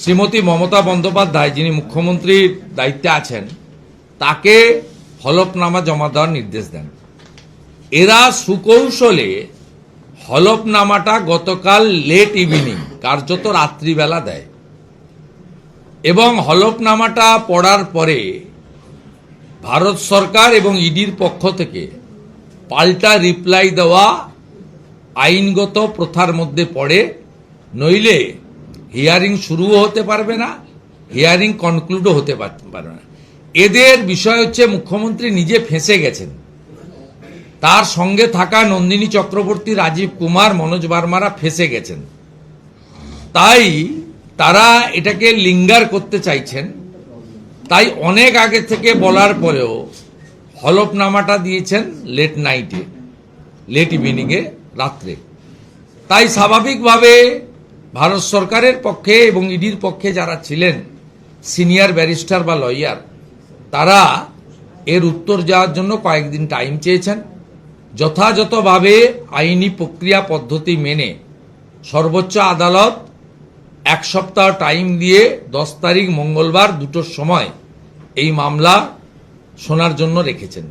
শ্রীমতী মমতা বন্দ্যোপাধ্যায়, যিনি মুখ্যমন্ত্রীর দায়িত্বে আছেন, তাকে হলফনামা জমা দেওয়ার নির্দেশ দেন। এরা সুকৌশলে হলফনামাটা গতকাল লেট ইভিনিং, কার্যত রাত্রিবেলা দেয়, এবং হলফনামাটা পড়ার পরে ভারত সরকার এবং ইডির পক্ষ থেকে পাল্টা রিপ্লাই দেওয়া আইনগত প্রথার মধ্যে পড়ে। নইলে হিয়ারিং শুরুও হতে পারবে না, হিয়ারিং কনক্লুডও হতে পারবে না। এদের বিষয় হচ্ছে মুখ্যমন্ত্রী নিজে ফেঁসে গেছেন, তার সঙ্গে থাকা নন্দিনী চক্রবর্তী, রাজীব কুমার, মনোজ বার্মারা ফেঁসে গেছেন। তাই তারা এটাকে লিঙ্গার করতে চাইছেন। তাই অনেক আগে থেকে বলার পরেও হলফনামাটা দিয়েছেন লেট নাইটে, লেট ইভিনিংয়ে, রাত্রে। তাই স্বাভাবিকভাবে ভারত সরকারের পক্ষে এবং ইডির পক্ষে যারা ছিলেন সিনিয়র ব্যারিস্টার বা লয়ার, তারা এর উত্তর দেওয়ার জন্য কয়েকদিন টাইম চেয়েছেন। যথাযথভাবে আইনি প্রক্রিয়া পদ্ধতি মেনে সর্বোচ্চ আদালত 1 সপ্তাহ টাইম দিয়ে 10 তারিখ মঙ্গলবার 2টোর সময় এই মামলা শোনার জন্য রেখেছেন।